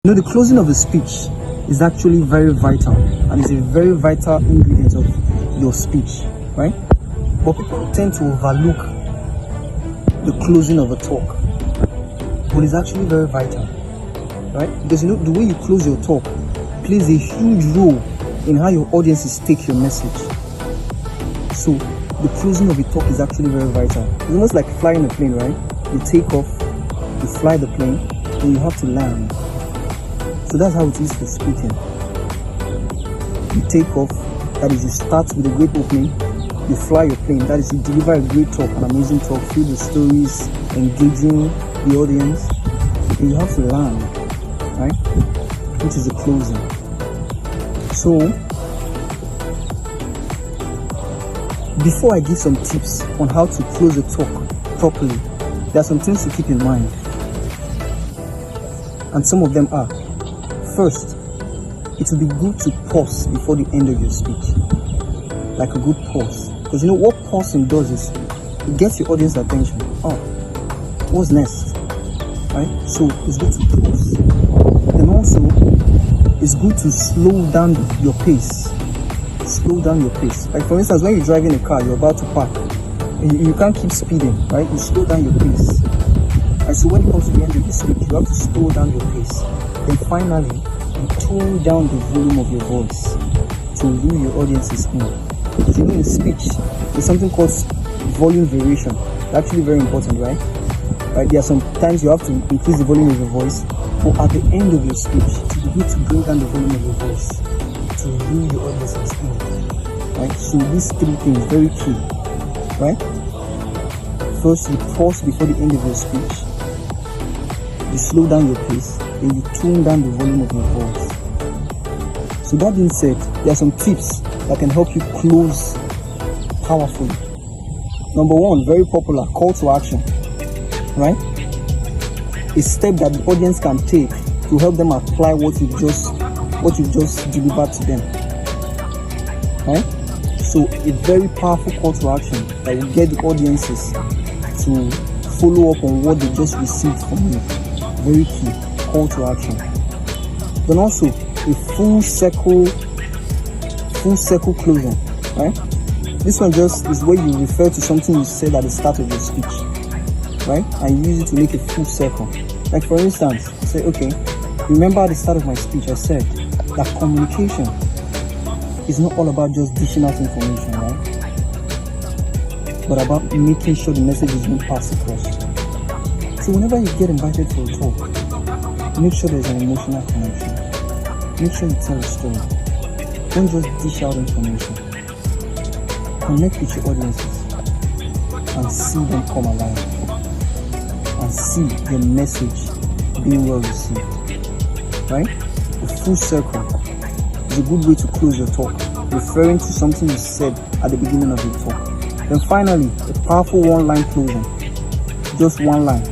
The closing of a speech is actually very vital and is a very vital ingredient of your speech, right? But people tend to overlook the closing of a talk, but it's actually very vital, right? Because the way you close your talk plays a huge role in how your audiences take your message. So the closing of a talk is actually very vital. It's almost like flying a plane, right? You take off, you fly the plane, and you have to land. So that's how it is for speaking. You take off, that is, you start with a great opening, you fly your plane, that is, you deliver a great talk, an amazing talk, filled with stories, engaging the audience, and you have to land, right? Which is the closing. So, before I give some tips on how to close a talk properly, there are some things to keep in mind. And some of them are: first, it will be good to pause before the end of your speech, like a good pause. Because what pausing does is it gets your audience attention. Oh, what's next? Right? So it's good to pause. And also, it's good to slow down your pace. Slow down your pace. Like for instance, when you're driving a car, you're about to park, you can't keep speeding, right? You slow down your pace. And so when it comes to the end of your speech, you have to slow down your pace. Then finally, you tone down the volume of your voice to lure your audiences in. Because in speech, there's something called volume variation. It's actually very important, right? There are some times you have to increase the volume of your voice, but at the end of your speech, you need to bring down the volume of your voice to lure your audiences in. Right? So these three things very key, right? First, you pause before the end of your speech. You slow down your pace, and you tone down the volume of your voice. So that being said, there are some tips that can help you close powerfully. Number one, very popular, call to action, right? A step that the audience can take to help them apply what you've just delivered to them, right? So a very powerful call to action that will get the audiences to follow up on what they just received from you. Very key, call to action. Then also a full circle closing, right? This one just is where you refer to something you said at the start of your speech, right? And use it to make a full circle. Like for instance, say, okay, remember at the start of my speech I said that communication is not all about just dishing out information, right? But about making sure the message is being passed across. So whenever you get invited for a talk, make sure there's an emotional connection. Make sure you tell a story. Don't just dish out information. Connect with your audiences and see them come alive. And see your message being well received. Right? A full circle is a good way to close your talk, referring to something you said at the beginning of your talk. Then finally, a powerful one-line closing. Just one line.